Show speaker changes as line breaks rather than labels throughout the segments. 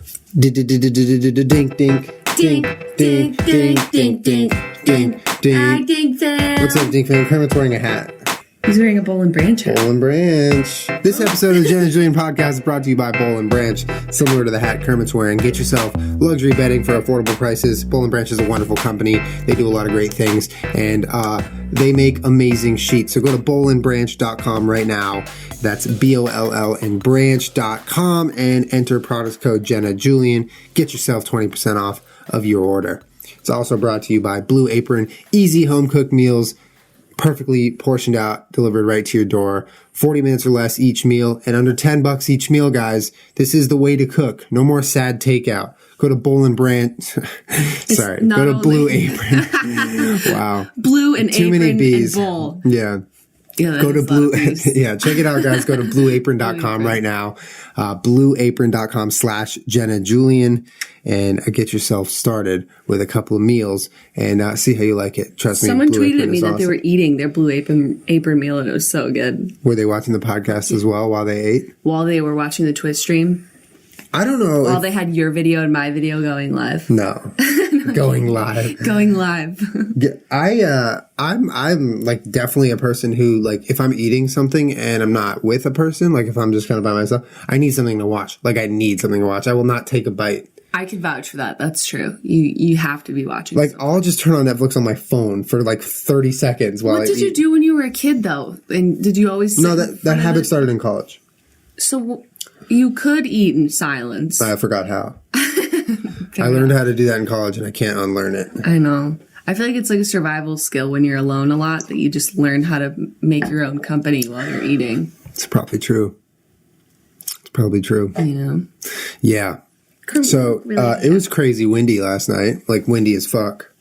Dink dink dink dink dink dink dink dink dink. What's up, Dink fan? Kermit's wearing a hat.
He's wearing a Boll Branch hat.
Boll Branch. This episode of the Jenna Julien Podcast is brought to you by Boll Branch. Similar to the hat Kermit's wearing, get yourself luxury bedding for affordable prices. Boll Branch is a wonderful company. They do a lot of great things, and they make amazing sheets. So go to bollandbranch.com right now. That's BOLL and branch.com and enter product code Jenna Julien. Get yourself 20% off of your order. It's also brought to you by Blue Apron. Easy home cooked meals, perfectly portioned out, delivered right to your door. 40 minutes or less each meal, and under $10 each meal, guys. This is the way to cook. No more sad takeout. Go to Boll and Branch. Sorry. Go to Blue Apron. Wow.
Blue and
Too
Apron
many B's.
and Boll.
Yeah. Go to Blue. Yeah, check it out, guys. Go to blueapron.com right now. Blueapron.com/Jenna Julien, and get yourself started with a couple of meals and see how you like it. Trust me.
Someone tweeted at me that
awesome.
they were eating their Blue Apron meal, and it was so good.
Were they watching the podcast as well while they ate?
While they were watching the Twitch stream?
I don't know.
While they had your video and my video going live?
No. Going live.
Going live.
I'm like definitely a person who, like, if I'm eating something and I'm not with a person, like if I'm just kind of by myself, I need something to watch. Like I need something to watch. I will not take a bite.
I can vouch for that. That's true. You have to be watching.
Like something. I'll just turn on Netflix on my phone for like 30 seconds while
What did you do when you were a kid though? And did you always
No, that habit started in college.
So you could eat in silence.
I forgot how. I learned how to do that in college and I can't unlearn it.
I know. I feel like it's like a survival skill when you're alone a lot, that you just learn how to make your own company while you're eating.
It's probably true.
Yeah.
Yeah. So it was crazy windy last night, like windy as fuck.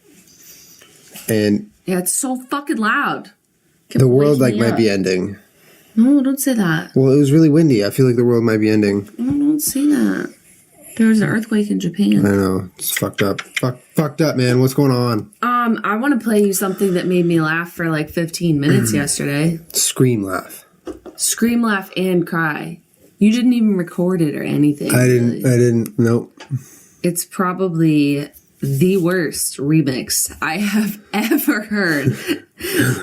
And
yeah, it's so fucking loud.
The world like might be ending.
No, don't say that.
Well, it was really windy. I feel like the world might be ending.
No, don't say that. There was an earthquake in Japan.
I know. It's fucked up. Fucked up, man. What's going on?
I want to play you something that made me laugh for like 15 minutes yesterday.
Scream laugh.
Scream, laugh, and cry. You didn't even record it or anything.
I didn't. Nope.
It's probably the worst remix I have ever heard.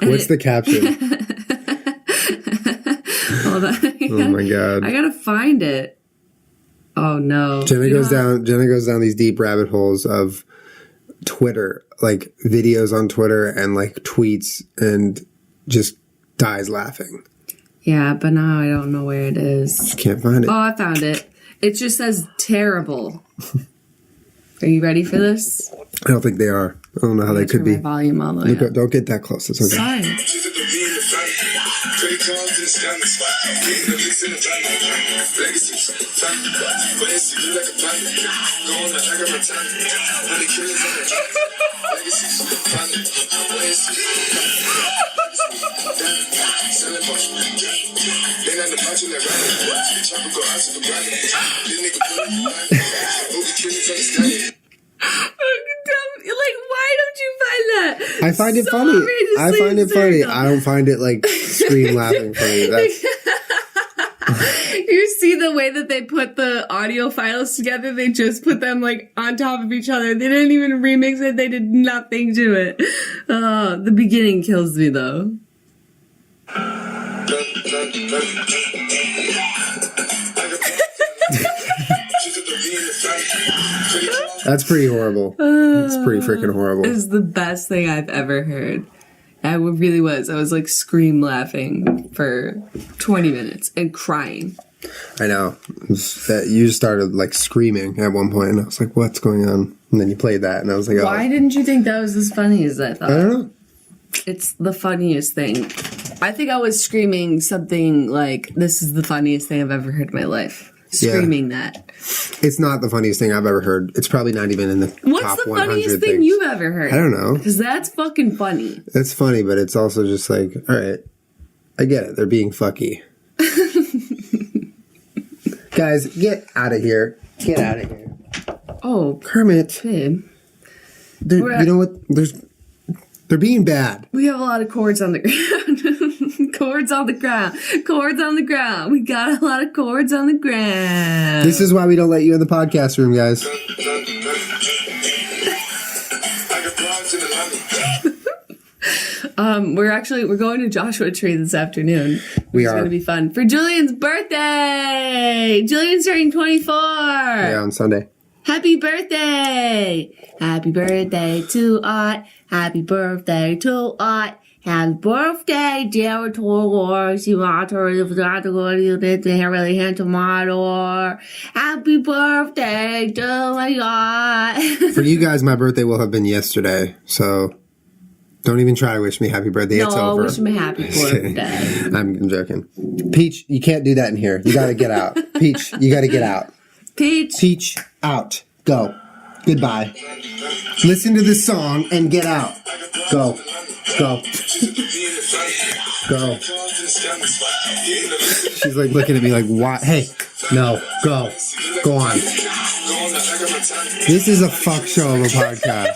What's the caption?
Hold on.
Oh my god.
I gotta find it. Oh no.
Jenna goes down these deep rabbit holes of Twitter, like videos on Twitter and like tweets, and just dies laughing.
Yeah, but now I don't know where it is.
Just can't find it.
Oh, I found it. It just says terrible. Are you ready for this?
I don't think they are. I don't know how they could be.
My volume all the way up.
Don't get that close. It's okay.
Sorry. Like, why don't you find that?
I find it funny. I find it funny. I don't find it like scream laughing funny. That's...
You see the way that they put the audio files together? They just put them like on top of each other. They didn't even remix it. They did nothing to it. The beginning kills me though.
That's pretty horrible. It's pretty freaking horrible.
It's the best thing I've ever heard. I really was. I was like scream laughing for 20 minutes and crying.
I know. You just started like screaming at one point, and I was like, what's going on? And then you played that, and I was like, oh.
Why didn't you think that was as funny as I thought?
I don't know.
It's the funniest thing. I think I was screaming something like, this is the funniest thing I've ever heard in my life. Screaming that.
It's not the funniest thing I've ever heard. It's probably not even in the top 100
What's the funniest thing
things
you've ever heard?
I don't know.
Because that's fucking funny.
It's funny, but it's also just like, all right, I get it. They're being fucky. Guys, get out of here. Get out of here.
Oh,
Kermit.
babe.
You know what? They're being bad.
We have a lot of cords on the ground. Cords on the ground. Cords on the ground. We got a lot of cords on the ground.
This is why we don't let you in the podcast room, guys.
We're going to Joshua Tree this afternoon.
We
It's
are.
going to be fun. For Julian's birthday! Julian's turning 24!
Yeah, on Sunday.
Happy birthday! Happy birthday to Art. Happy birthday to Art. Happy birthday, dear Toros. You want to really hand to Mordor. Happy birthday to my God.
For you guys, my birthday will have been yesterday, so don't even try to wish me happy birthday. It's over.
Wish me happy birthday.
I'm joking. Peach, you can't do that in here. You gotta get out. Peach, you gotta get out.
Peach,
out. Go. Goodbye. Listen to this song and get out. Go. Go. Go. She's like looking at me like, what? Hey, no. Go. Go on. This is a fuck show of a podcast.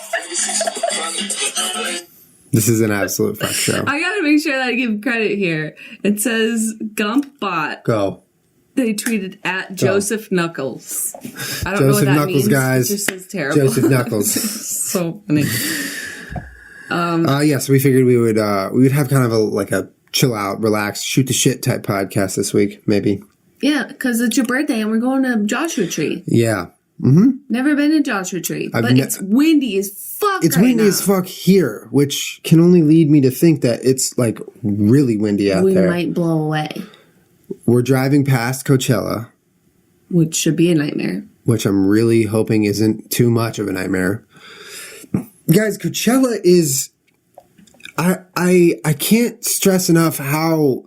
This is an absolute fuck show.
I gotta make sure that I give credit here. It says GumpBot.
Go.
They tweeted at Joseph Knuckles. I don't know
Joseph
what that
Knuckles,
means.
guys.
It just says terrible.
Joseph Knuckles.
So funny.
So we figured we would have kind of a chill out, relaxed, shoot the shit type podcast this week, maybe.
Yeah, because it's your birthday and we're going to Joshua Tree.
Yeah.
Never been to Joshua Tree, but it's windy as fuck.
It's
right
windy
now.
as fuck here, which can only lead me to think that it's like really windy out there.
We might blow away,
We're driving past Coachella,
which should be a nightmare.
which I'm really hoping isn't too much of a nightmare. Guys, Coachella is I can't stress enough how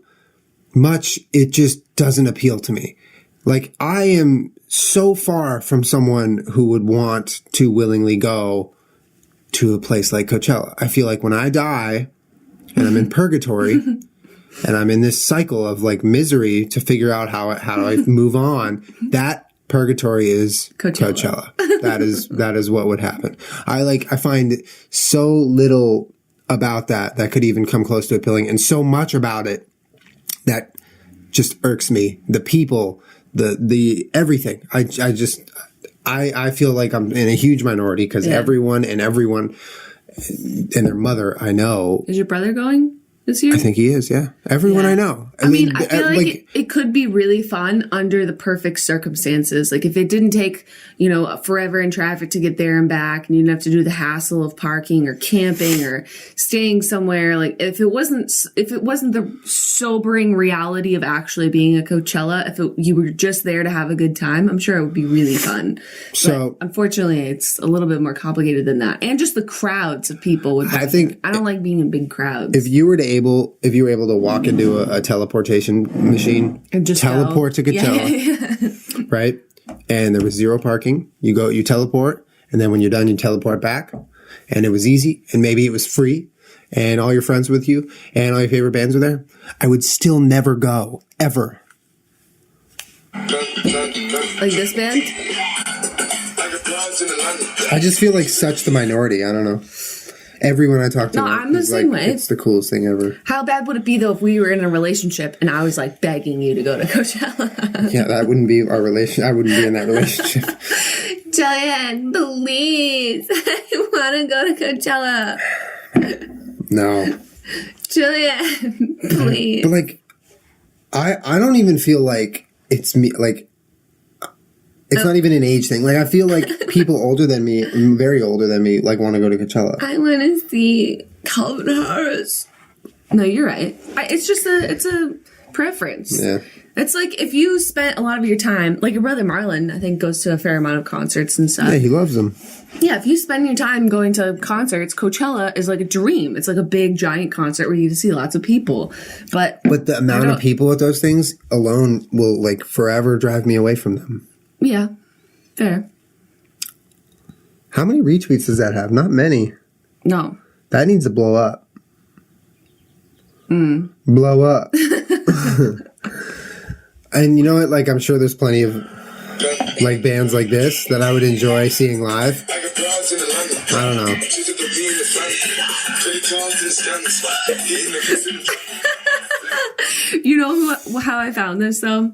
much it just doesn't appeal to me. Like, I am so far from someone who would want to willingly go to a place like Coachella. I feel like when I die and I'm in purgatory and I'm in this cycle of like misery to figure out how do I move on, that purgatory is Coachella. That is what would happen. I find so little about that could even come close to appealing, and so much about it that just irks me. The people, the everything. I feel like I'm in a huge minority because everyone and their mother I know.
Is your brother going this year?
I think he is, yeah. Everyone I know.
I mean, I feel like it could be really fun under the perfect circumstances. Like if it didn't take, forever in traffic to get there and back, and you didn't have to do the hassle of parking or camping or staying somewhere. Like if it wasn't the sobering reality of actually being a Coachella, you were just there to have a good time, I'm sure it would be really fun.
So
but unfortunately, it's a little bit more complicated than that. And just the crowds of people. I don't like being in big crowds.
If you were able to walk into a teleportation machine and just teleport to Coachella, right? And there was zero parking. You teleport, and then when you're done, you teleport back. And it was easy, and maybe it was free, and all your friends with you, and all your favorite bands were there. I would still never go, ever.
Like this band?
I just feel like such the minority. I don't know. Everyone I talk to,
I'm the same way.
It's the coolest thing ever.
How bad would it be though if we were in a relationship and I was like begging you to go to Coachella?
Yeah, that wouldn't be our relation. I wouldn't be in that relationship.
Julian, please, I want to go to Coachella.
No,
Julian, please.
But like, I don't even feel like it's me. Like, it's not even an age thing. Like, I feel like people older than me, very older than me, like want to go to Coachella.
I want to see Calvin Harris. No, you're right. It's a preference.
Yeah.
It's like if you spent a lot of your time, like your brother Marlon, I think goes to a fair amount of concerts and stuff.
Yeah, he loves them.
Yeah, if you spend your time going to concerts, Coachella is like a dream. It's like a big, giant concert where you get to see lots of people. But
the amount of people at those things alone will like forever drive me away from them.
Yeah, fair.
How many retweets does that have? Not many.
No.
That needs to blow up. Blow up. And you know what? Like, I'm sure there's plenty of like bands like this that I would enjoy seeing live. I don't know.
You know how I found this though?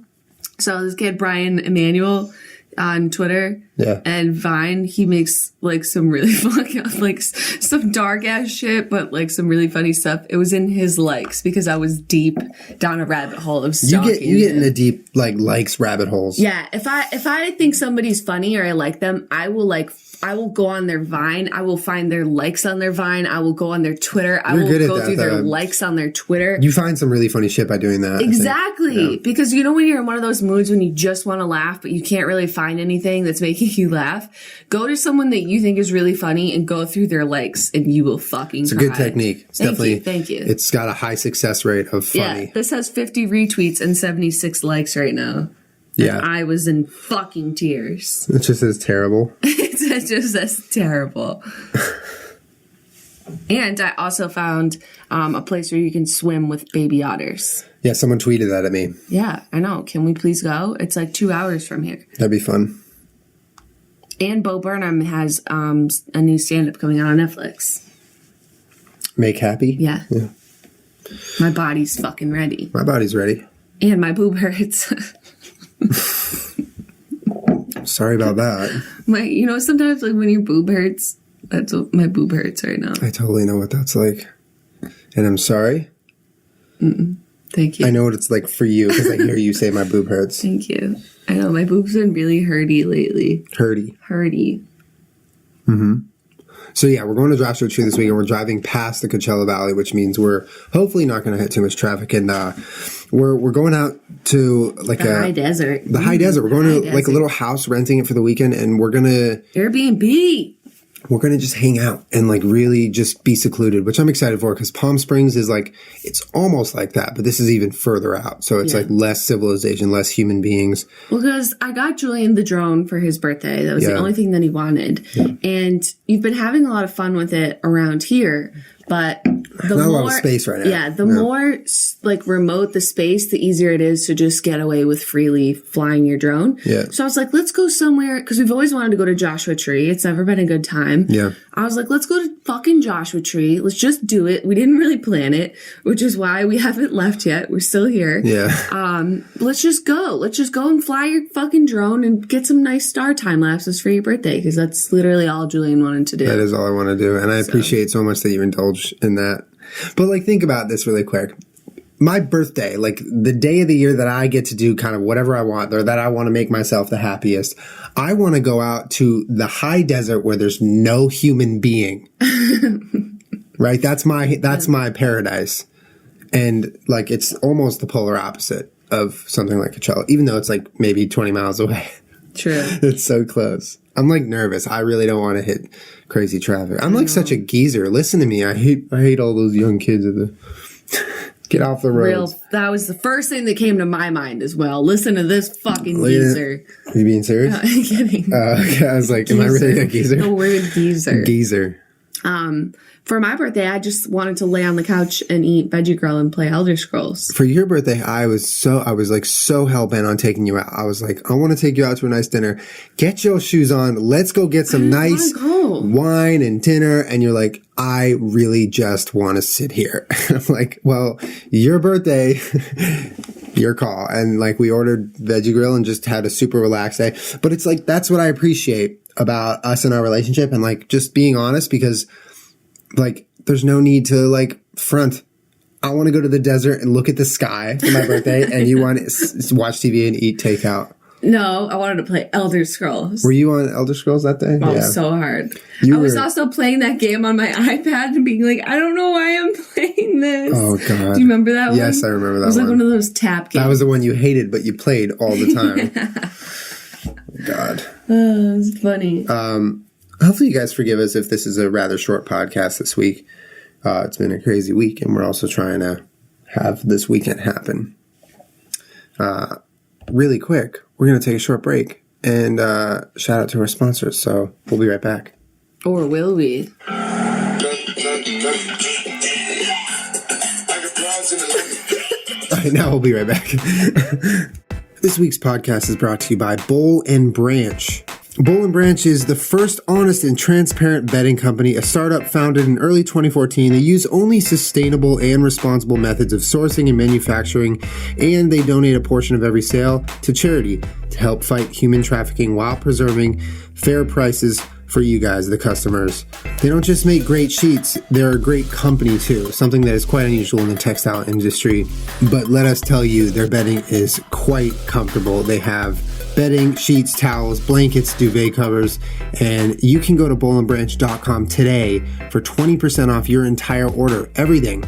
So this kid Brian Emanuel on Twitter and Vine, he makes like some really fucking like some dark ass shit, but like some really funny stuff. It was in his likes because I was deep down a rabbit hole of stalking.
You get into deep like likes rabbit holes.
Yeah, if I think somebody's funny or I like them, I will go on their Vine. I will find their likes on their Vine. I will go on their Twitter. I will go through their likes on their Twitter.
You find some really funny shit by doing that.
Exactly. Yeah. Because you know when you're in one of those moods when you just want to laugh, but you can't really find anything that's making you laugh? Go to someone that you think is really funny and go through their likes and you will fucking
It's a
cry.
good technique. It's definitely,
thank you.
It's got a high success rate of funny.
Yeah, this has 50 retweets and 76 likes right now.
Yeah.
And I was in fucking tears.
It just says terrible.
It just says terrible. And I also found a place where you can swim with baby otters.
Yeah, someone tweeted that at me.
Yeah, I know. Can we please go? It's like 2 hours from here.
That'd be fun.
And Bo Burnham has a new stand-up coming out on Netflix.
Make happy?
Yeah. My body's fucking ready.
My body's ready.
And my boob hurts.
Sorry about that.
Sometimes like when your boob hurts, that's what my boob hurts right now.
I totally know what that's like. And I'm sorry.
Thank you.
I know what it's like for you because I hear you say my boob hurts.
Thank you. I know my boob's been really hurty lately. Hurty.
Mm-hmm. So yeah, we're going to Joshua Tree this week, and we're driving past the Coachella Valley, which means we're hopefully not going to hit too much traffic. And we're going out to like
the high desert.
The high desert. We're going to like a little house, renting it for the weekend, and we're gonna
Airbnb.
We're gonna just hang out and like really just be secluded, which I'm excited for because Palm Springs is like it's almost like that, but this is even further out. So it's like less civilization, less human beings.
Well, because I got Julian the drone for his birthday. That was the only thing that he wanted. Yeah. And you've been having a lot of fun with it around here, but
not a lot of space right now.
Yeah, the more like remote the space, the easier it is to just get away with freely flying your drone.
Yeah.
So I was like, let's go somewhere because we've always wanted to go to Joshua Tree. It's never been a good time.
Yeah.
I was like, let's go to fucking Joshua Tree. Let's just do it. We didn't really plan it, which is why we haven't left yet. We're still here.
Yeah.
Let's just go. Let's just go and fly your fucking drone and get some nice star time lapses for your birthday because that's literally all Julian wanted to do.
That is all I want to do. And I appreciate so much that you indulge in that. But like, think about this really quick. My birthday, like the day of the year that I get to do kind of whatever I want or that I want to make myself the happiest, I want to go out to the high desert where there's no human being. Right? That's my paradise. And like, it's almost the polar opposite of something like Coachella, even though it's like maybe 20 miles away.
True.
It's so close. I'm like nervous. I really don't want to hit crazy traffic. I'm like such a geezer. Listen to me. I hate all those young kids at the get off the road.
That was the first thing that came to my mind as well. Listen to this fucking geezer.
Are you being serious?
No, I'm kidding.
Okay, I was like, geezer. Am I really a geezer?
The word geezer.
Geezer.
For my birthday, I just wanted to lay on the couch and eat Veggie Grill and play Elder Scrolls.
For your birthday, I was so hell bent on taking you out. I was like, I want to take you out to a nice dinner. Get your shoes on. Let's go get some nice wine and dinner. And you're like, I really just want to sit here. I'm like, well, your birthday, your call. And like, we ordered Veggie Grill and just had a super relaxed day. But it's like, that's what I appreciate about us and our relationship and like just being honest because like, there's no need to like front. I want to go to the desert and look at the sky for my birthday, and you want to watch TV and eat takeout.
No, I wanted to play Elder Scrolls.
Were you on Elder Scrolls that day?
Oh, so hard. I was also playing that game on my iPad and being like, I don't know why I'm playing this.
Oh, God.
Do you remember that one?
Yes, I remember that one.
It was like one of those tap games.
That was the one you hated, but you played all the time.
Yeah.
Oh, God.
Oh, it's funny.
Hopefully you guys forgive us if this is a rather short podcast this week. It's been a crazy week, and we're also trying to have this weekend happen. Really quick, we're going to take a short break and shout out to our sponsors. So we'll be right back.
Or will we?
All right, now we'll be right back. This week's podcast is brought to you by Boll Branch. Boll Branch is the first honest and transparent bedding company, a startup founded in early 2014. They use only sustainable and responsible methods of sourcing and manufacturing, and they donate a portion of every sale to charity to help fight human trafficking while preserving fair prices for you guys, the customers. They don't just make great sheets, they're a great company too, something that is quite unusual in the textile industry. But let us tell you, their bedding is quite comfortable. They have bedding, sheets, towels, blankets, duvet covers, and you can go to bollandbranch.com today for 20% off your entire order, everything.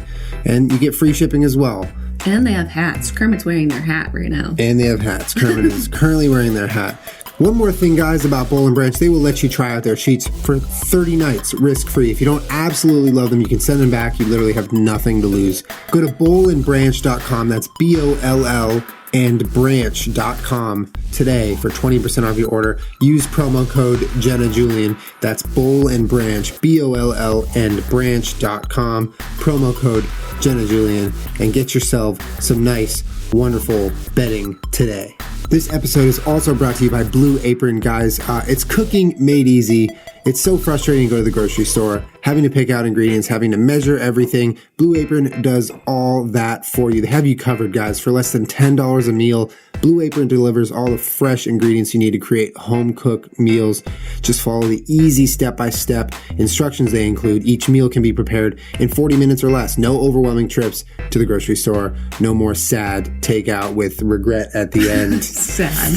And you get free shipping as well.
And they have hats. Kermit's wearing their hat right now.
And they have hats. Kermit is currently wearing their hat. One more thing, guys, about Boll Branch. They will let you try out their sheets for 30 nights, risk-free. If you don't absolutely love them, you can send them back. You literally have nothing to lose. Go to bollandbranch.com. That's BOLL and branch.com today for 20% off your order. Use promo code Jenna Julien. That's Boll and Branch, BOLL and branch.com. Promo code Jenna Julien, and get yourself some nice, wonderful bedding today. This episode is also brought to you by Blue Apron, guys. It's cooking made easy. It's so frustrating to go to the grocery store, having to pick out ingredients, having to measure everything. Blue Apron does all that for you. They have you covered, guys. For less than $10 a meal, Blue Apron delivers all the fresh ingredients you need to create home-cooked meals. Just follow the easy step-by-step instructions they include. Each meal can be prepared in 40 minutes or less. No overwhelming trips to the grocery store. No more sad takeout with regret at the end.
Sad.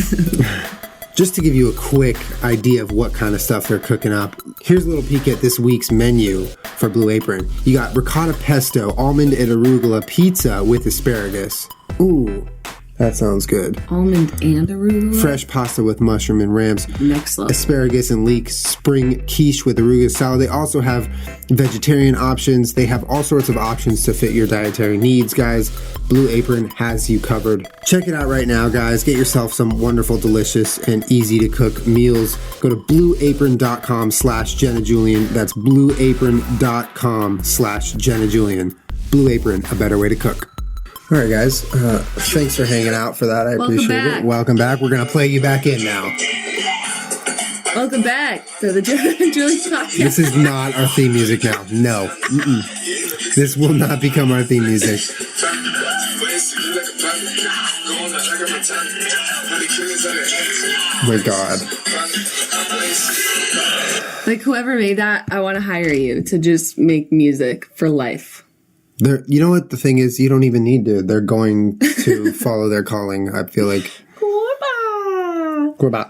Just to give you a quick idea of what kind of stuff they're cooking up, here's a little peek at this week's menu for Blue Apron. You got ricotta pesto, almond and arugula pizza with asparagus. Ooh, that sounds good.
Almond and arugula?
Fresh pasta with mushroom and rams.
Next level.
Asparagus and leek spring quiche with arugula salad. They also have vegetarian options. They have all sorts of options to fit your dietary needs, guys. Blue Apron has you covered. Check it out right now, guys. Get yourself some wonderful, delicious, and easy to cook meals. Go to blueapron.com/Jenna Julien. That's blueapron.com/Jenna Julien. Blue Apron, a better way to cook. All right, guys. Thanks for hanging out for that. I appreciate it. Welcome back. We're going to play you back in now.
Welcome back to the Jenna Julien Podcast.
This is not our theme music now. No. This will not become our theme music. Oh my God.
Like, whoever made that, I want to hire you to just make music for life.
You know what the thing is? You don't even need to. They're going to follow their calling, I feel like. Goodbye.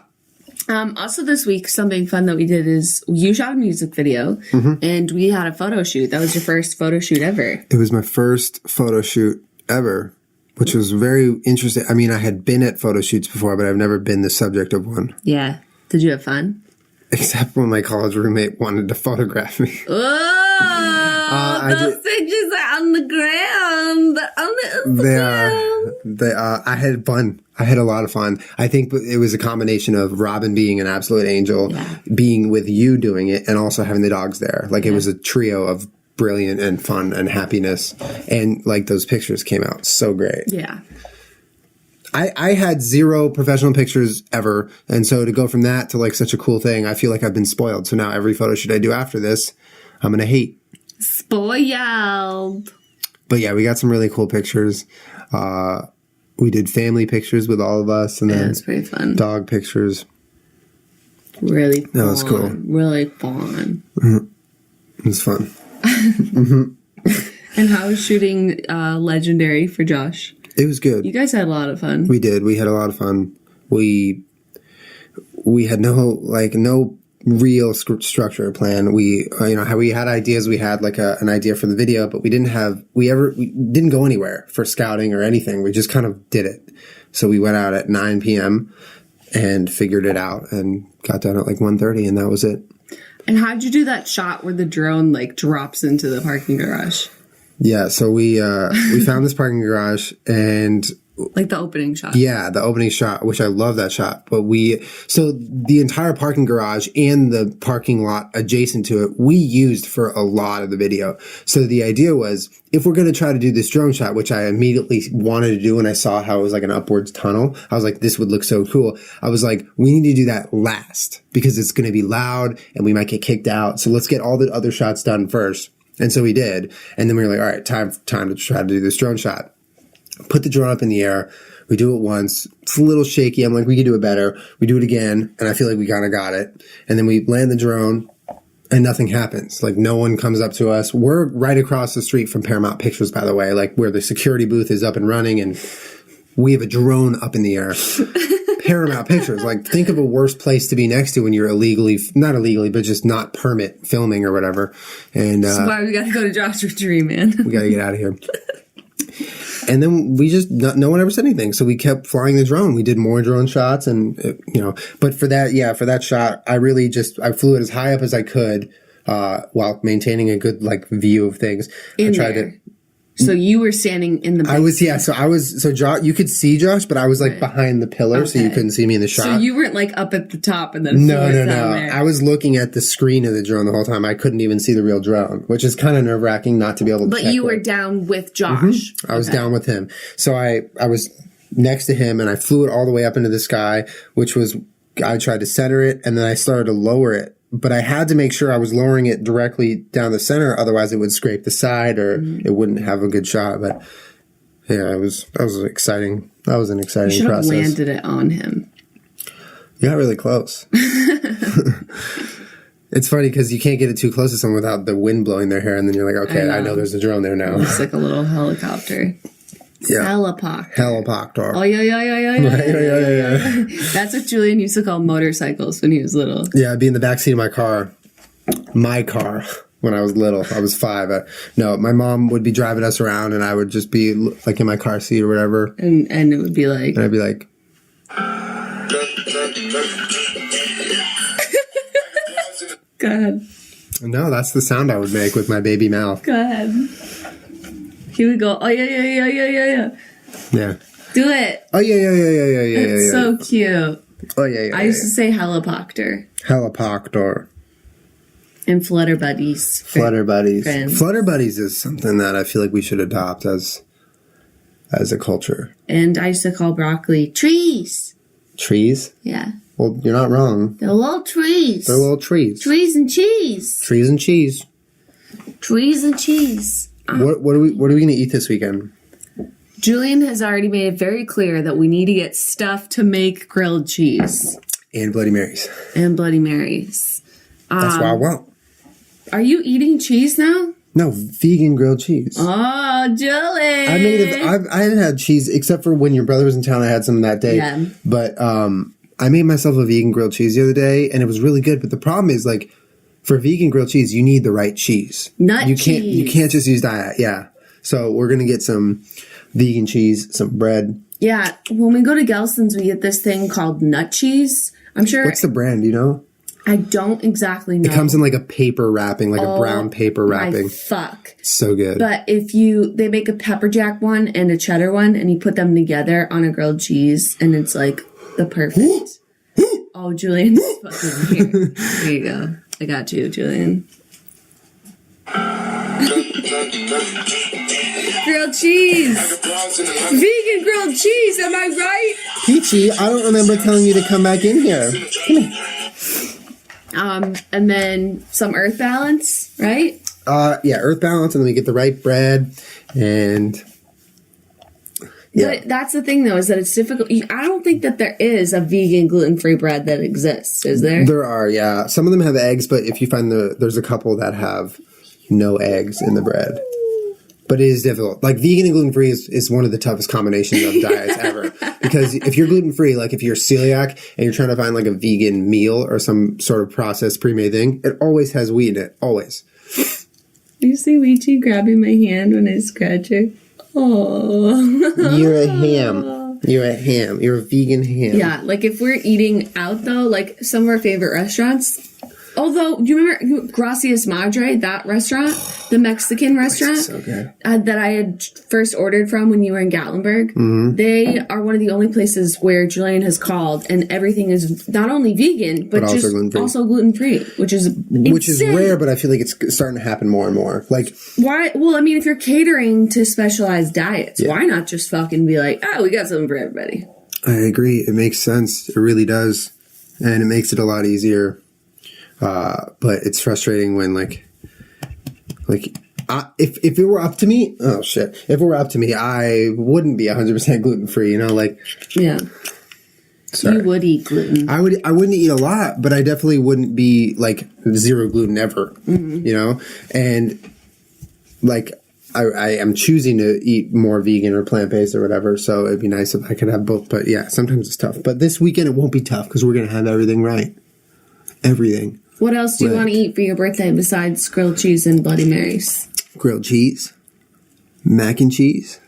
Also this week, something fun that we did is you shot a music video and we had a photo shoot. That was your first photo shoot ever.
It was my first photo shoot ever, which was very interesting. I mean, I had been at photo shoots before, but I've never been the subject of one.
Yeah. Did you have fun?
Except when my college roommate wanted to photograph me.
Oh, those pictures are on the gram. They're on the Instagram.
They are. I had fun. I had a lot of fun. I think it was a combination of Robin being an absolute angel, being with you doing it, and also having the dogs there. Like, it was a trio of brilliant and fun and happiness. And, like, those pictures came out so great.
Yeah.
I had zero professional pictures ever. And so to go from that to, like, such a cool thing, I feel like I've been spoiled. So now every photo shoot I do after this, I'm going to hate.
Spoiled.
But yeah, we got some really cool pictures. We did family pictures with all of us, and then
it was pretty fun.
Dog pictures.
Really fun.
That was cool.
Really fun.
It was fun.
And how was shooting Legendary for Josh?
It was good.
You guys had a lot of fun.
We did. We had a lot of fun. We had no real structure or plan. We had ideas. We had like an idea for the video, but we didn't go anywhere for scouting or anything. We just kind of did it. So we went out at 9 p.m. and figured it out and got done at like 1:30, and that was it.
And how'd you do that shot where the drone like drops into the parking garage?
Yeah, so we found this parking garage, and
Like the opening shot.
Yeah, the opening shot, which I love that shot. But so the entire parking garage and the parking lot adjacent to it, we used for a lot of the video. So the idea was, if we're going to try to do this drone shot, which I immediately wanted to do when I saw how it was like an upwards tunnel, I was like, this would look so cool. I was like, we need to do that last because it's going to be loud and we might get kicked out. So let's get all the other shots done first. And so we did. And then we were like, all right, time to try to do this drone shot. Put the drone up in the air. We do it once. It's a little shaky. I'm like, we could do it better. We do it again. And I feel like we kind of got it. And then we land the drone and nothing happens. Like no one comes up to us. We're right across the street from Paramount Pictures, by the way, like where the security booth is up and running. And we have a drone up in the air. Paramount Pictures. Like think of a worse place to be next to when you're not illegally, but just not permit filming or whatever. And
that's why we got to go to Joshua Tree, man.
We got to get out of here. And then no one ever said anything. So we kept flying the drone. We did more drone shots and, but for that shot, I flew it as high up as I could, while maintaining a good, view of things.
So you were standing in the back.
Josh, you could see Josh, but I was behind the pillar, so you couldn't see me in the shot.
So you weren't up at the top and then
No. I was looking at the screen of the drone the whole time. I couldn't even see the real drone, which is kind of nerve-wracking not to be able to
But you were down with Josh.
I was down with him. So I was next to him and I flew it all the way up into the sky, I tried to center it and then I started to lower it. But I had to make sure I was lowering it directly down the center, otherwise it would scrape the side or it wouldn't have a good shot. But yeah, that was exciting. That was an exciting
you
process.
You should have landed it on him.
You got really close. It's funny because you can't get it too close to someone without the wind blowing their hair, and then you're like, okay, I know there's a drone there now.
It's like a little helicopter.
Yeah.
Helicopter. Oh, yeah.
Yeah.
That's what Julian used to call motorcycles when he was little.
Yeah, I'd be in the backseat of my car. When I was little. I was 5. My mom would be driving us around, and I would just be in my car seat or whatever.
And it would be like...
And I'd be like...
Go ahead.
No, that's the sound I would make with my baby mouth.
Go ahead. Here we go. Oh, yeah.
Yeah.
Do it.
Oh, yeah.
It's so cute.
Oh, yeah.
I used to say helicopter.
Helicopter.
And Flutter Buddies.
Flutter Buddies.
Friends.
Flutter Buddies is something that I feel like we should adopt as a culture.
And I used to call broccoli trees.
Trees?
Yeah.
Well, you're not wrong.
They're little trees.
They're little trees.
Trees and cheese.
Trees and cheese.
Trees and cheese.
What are we going to eat this weekend?
Julian has already made it very clear that we need to get stuff to make grilled cheese.
And Bloody Marys. That's what I want.
Are you eating cheese now?
No, vegan grilled cheese.
Oh, Julian.
I haven't had cheese except for when your brother was in town. I had some that day.
Yeah.
But I made myself a vegan grilled cheese the other day, and it was really good. But the problem is, for vegan grilled cheese, you need the right cheese.
Cheese.
You can't just use diet. Yeah. So we're gonna get some vegan cheese, some bread.
Yeah. When we go to Gelson's, we get this thing called nut cheese. I'm sure.
What's the brand? Do you know?
I don't exactly know.
It comes in a paper wrapping, a brown paper wrapping.
My fuck.
So good.
But they make a pepper jack one and a cheddar one, and you put them together on a grilled cheese, and it's the perfect. Oh, Julian's fucking here. Here you go. I got you, Julian. Grilled cheese. Vegan grilled cheese, am I right?
Peachy, I don't remember telling you to come back in here. Come here.
And then some Earth Balance, right?
Yeah, Earth Balance, and then we get the right bread, and yeah.
But that's the thing, though, is that it's difficult. I don't think that there is a vegan gluten-free bread that exists, is there?
There are, yeah. Some of them have eggs, but if you find there's a couple that have no eggs in the bread. But it is difficult. Vegan and gluten-free is one of the toughest combinations of diets ever. Because if you're gluten-free, if you're celiac and you're trying to find a vegan meal or some sort of processed pre-made thing, it always has wheat in it. Always.
You see Weechi grabbing my hand when I scratch her? Oh.
You're a ham. You're a ham. You're a vegan ham.
Yeah, if we're eating out, though, some of our favorite restaurants, Although, do you remember Gracias Madre, that restaurant? The Mexican restaurant?
So good.
That I had first ordered from when you were in Gatlinburg.
Mm-hmm.
They are one of the only places where Julian has called, and everything is not only vegan, but just also gluten-free, which is insane.
Which is rare, but I feel like it's starting to happen more and more. Like,
why? Well, I mean, if you're catering to specialized diets, why not just fucking be like, oh, we got something for everybody?
I agree. It makes sense. It really does. And it makes it a lot easier. But it's frustrating when if it were up to me, if it were up to me, I wouldn't be 100% gluten free,
Yeah.
Sorry.
You would eat gluten.
I wouldn't eat a lot, but I definitely wouldn't be zero gluten ever, and I am choosing to eat more vegan or plant-based or whatever, so it'd be nice if I could have both. But yeah, sometimes it's tough. But this weekend it won't be tough because we're going to have everything right. Everything.
What else do you want to eat for your birthday besides grilled cheese and Bloody Marys?
Grilled cheese. Mac and cheese.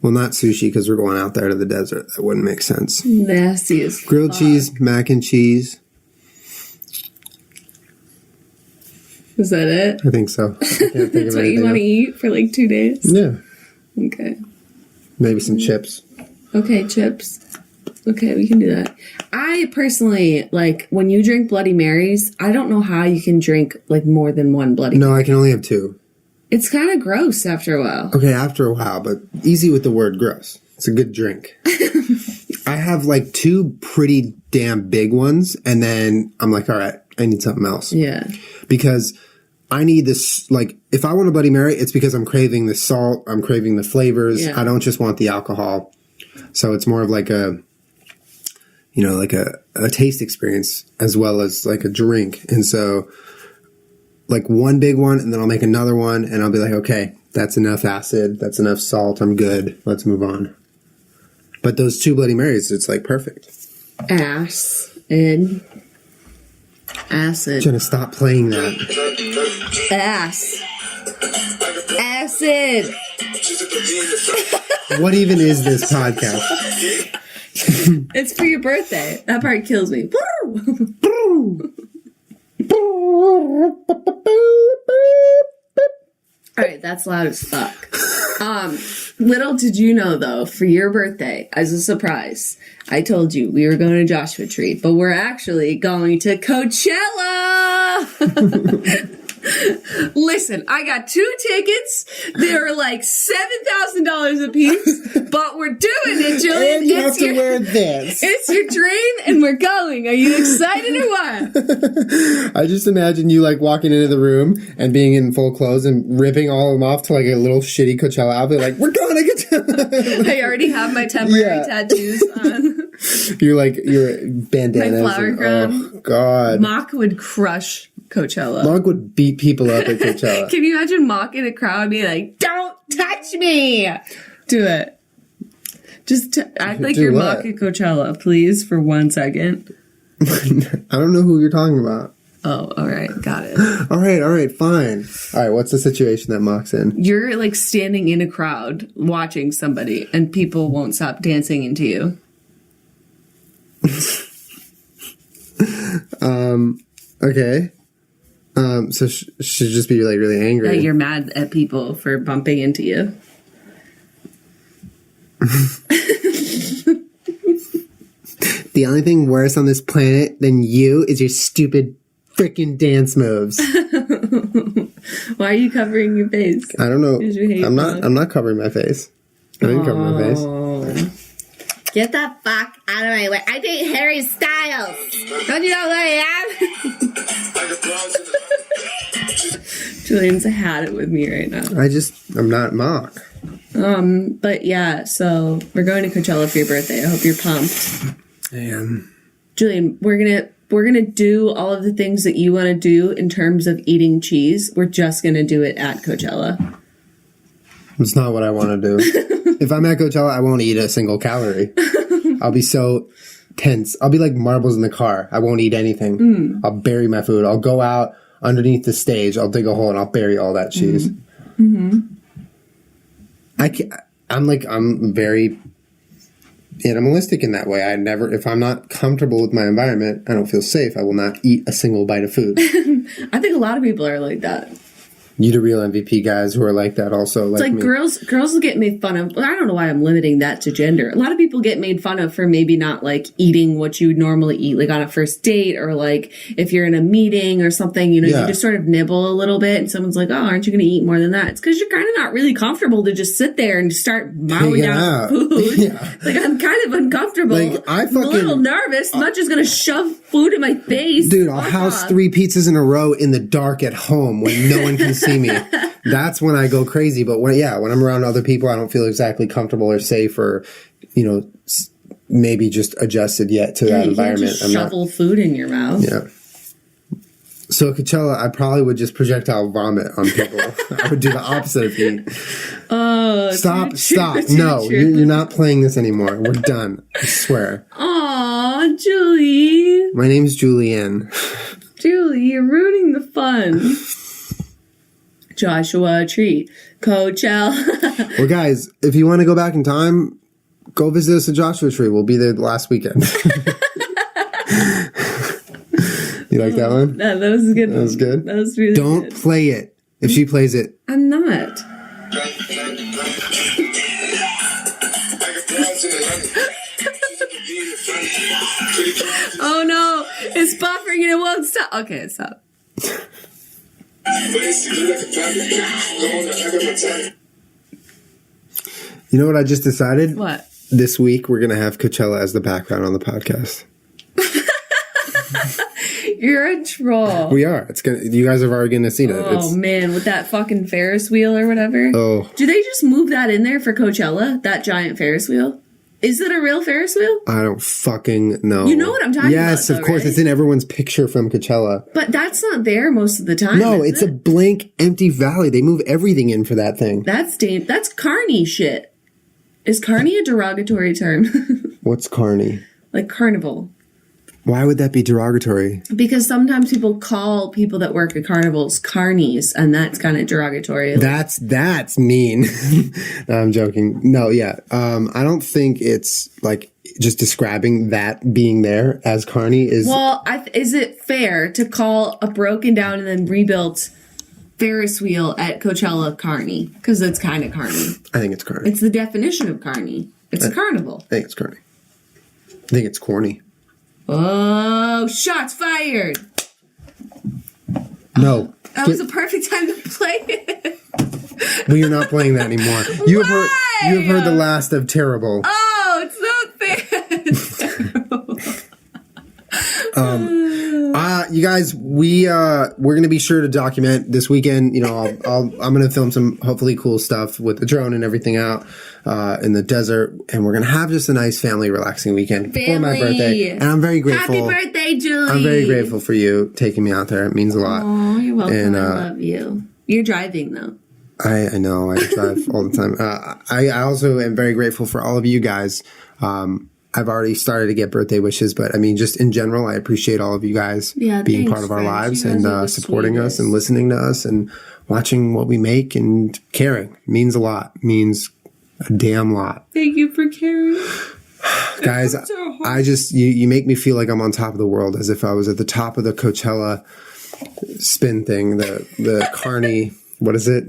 Well, not sushi because we're going out there to the desert. That wouldn't make sense.
Nasty as
Grilled cheese, mac and cheese.
Is that it?
I think so. I can't think
That's
of
what you want to eat for 2 days?
Yeah.
Okay.
Maybe some chips.
Okay, chips. Okay, we can do that. I personally, when you drink Bloody Marys, I don't know how you can drink, more than one Bloody Mary.
No, I can only have 2.
It's kind of gross after a while.
Okay, after a while, but easy with the word gross. It's a good drink. I have 2 pretty damn big ones, and then I'm like, all right, I need something else.
Yeah.
Because I need this, if I want a Bloody Mary, it's because I'm craving the salt, I'm craving the flavors. Yeah. I don't just want the alcohol. So it's more of a taste experience as well as a drink. And so one big one, and then I'll make another one, and I'll be like, okay, that's enough acid, that's enough salt, I'm good, let's move on. But those 2 Bloody Marys, it's perfect.
Acid.
Jenna, stop playing that.
Acid.
What even is this podcast?
It's for your birthday. That part kills me. Alright, that's loud as fuck. Little did you know, though, for your birthday, as a surprise, I told you we were going to Joshua Tree, but we're actually going to Coachella! Listen, I got 2 tickets. They're $7,000 a piece, but we're doing it, Julian.
And you have to wear this.
It's your dream, and we're going. Are you excited or what?
I just imagine you walking into the room and being in full clothes and ripping all of them off to a little shitty Coachella outfit. We're going to Coachella.
I already have my temporary tattoos on.
Your bandanas.
My flower crown.
Oh, God.
Mock would crush Coachella.
Mock would beat people up at Coachella.
Can you imagine Mock in a crowd being like, don't touch me? Do it. Just act like you're Mock at Coachella, please, for 1 second.
I don't know who you're talking about.
Oh, all right. Got it.
All right, fine. All right, what's the situation that Mock's in?
You're standing in a crowd watching somebody, and people won't stop dancing into you.
Okay. So should just be really angry.
That you're mad at people for bumping into you.
The only thing worse on this planet than you is your stupid freaking dance moves.
Why are you covering your face?
I don't know. I'm
Mock?
not covering my face. I didn't cover my face.
Get the fuck out of my way. I date Harry Styles. Don't you know who I am? Julian's had it with me right now.
I'm not Mock.
But yeah, so we're going to Coachella for your birthday. I hope you're pumped.
I am.
Julian, we're gonna do all of the things that you want to do in terms of eating cheese. We're just gonna do it at Coachella.
It's not what I want to do. If I'm at Coachella, I won't eat a single calorie. I'll be so tense. I'll be like marbles in the car. I won't eat anything. I'll bury my food. I'll go out underneath the stage. I'll dig a hole and I'll bury all that cheese. I'm very animalistic in that way. If I'm not comfortable with my environment, I don't feel safe, I will not eat a single bite of food.
I think a lot of people are like that.
You the real MVP guys who are like that also.
It's like
me.
girls get made fun of. I don't know why I'm limiting that to gender. A lot of people get made fun of for maybe not like eating what you would normally eat, like on a first date, or like if you're in a meeting or something, you just sort of nibble a little bit and someone's like, oh, aren't you going to eat more than that? It's because you're kind of not really comfortable to just sit there and start mowing down food. Yeah. Like, I'm kind of uncomfortable. Like, I'm a little nervous. I'm not just going to shove food in my face.
Dude, I'll house 3 pizzas in a row in the dark at home when no one can see me. That's when I go crazy. But when I'm around other people, I don't feel exactly comfortable or safe or, maybe just adjusted yet to that environment.
Can't just shovel food in your mouth.
Yeah. So Coachella, I probably would just projectile vomit on people. I would do the opposite of you. Oh, stop. No, you're not playing this anymore. We're done. I swear.
Aw, Julie.
My name's Julien.
Julie, you're ruining the fun. Joshua Tree, Coachella.
Well, guys, if you want to go back in time, go visit us at Joshua Tree. We'll be there last weekend. You like that one?
No, that was good.
That was good?
That was really
Don't
good.
play it. If she plays it.
I'm not. Oh no, it's buffering and it won't stop. Okay, stop.
You know what I just decided?
What?
This week we're going to have Coachella as the background on the podcast.
You're a troll.
We are. You guys have already seen it.
Oh, man, with that fucking Ferris wheel or whatever.
Oh.
Do they just move that in there for Coachella? That giant Ferris wheel? Is it a real Ferris wheel?
I don't fucking know.
You know what I'm talking about,
Yes, of course. Right? It's in everyone's picture from Coachella.
But that's not there most of the time.
No, it's a blank, empty valley. They move everything in for that thing.
That's carny shit. Is carny a derogatory term?
What's carny?
Like carnival.
Why would that be derogatory?
Because sometimes people call people that work at carnivals carnies, and that's kind of derogatory.
That's mean. No, I'm joking. No, yeah. I don't think it's like just describing that being there as carny is. Well,
is it fair to call a broken down and then rebuilt Ferris wheel at Coachella carny? Because it's kind of carny.
I think it's carny.
It's the definition of carny. It's a carnival.
I think it's carny. I think it's corny.
Oh, shots fired.
No.
That was a perfect time to play it.
We are not playing that anymore. You have heard the last of Terrible.
Oh, it's not fair.
You guys, we're going to be sure to document this weekend. I'm going to film some hopefully cool stuff with the drone and everything out in the desert, and we're going to have just a nice family relaxing weekend before my birthday. And I'm very grateful.
Happy birthday, Julie.
I'm very grateful for you taking me out there. It means a lot.
Oh, you're welcome. And, I love you. You're driving though.
I know. I drive all the time. I also am very grateful for all of you guys. I've already started to get birthday wishes, but I mean, just in general, I appreciate all of you guys being part of our lives and supporting us and listening to us and watching what we make and caring. It means a lot. It means a damn lot.
Thank you for caring.
Guys, you make me feel like I'm on top of the world, as if I was at the top of the Coachella spin thing, the carny. What is it?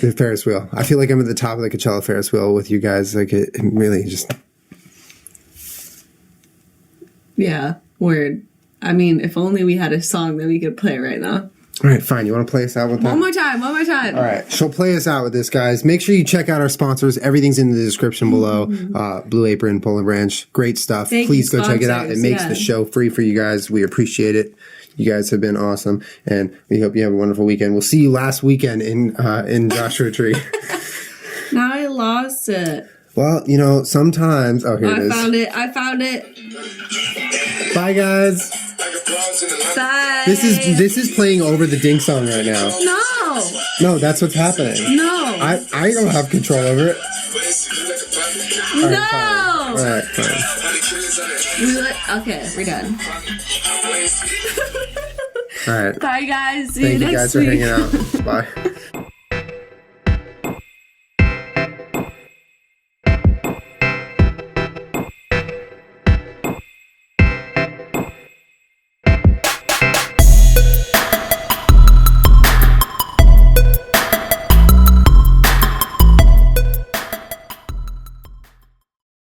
The Ferris wheel. I feel like I'm at the top of the Coachella Ferris wheel with you guys. Like it really just.
Yeah, word. I mean, if only we had a song that we could play right now.
All right, fine. You want to play us out with that?
One more time.
All right. She'll play us out with this, guys. Make sure you check out our sponsors. Everything's in the description below. Blue Apron, Boll Branch. Great stuff. Please go check it out. It makes the show free for you guys. We appreciate it. You guys have been awesome. And we hope you have a wonderful weekend. We'll see you last weekend in Joshua Tree.
Now I lost it.
Well, sometimes... Oh, here it is.
I found it.
Bye, guys.
Bye.
This is playing over the Dink song right now. No, that's what's happening.
No.
I don't have control over it.
No.
All right, fine.
Okay, we're done.
All right.
Bye, guys. See
Thank
you
you
next
guys
week.
for hanging out. Bye.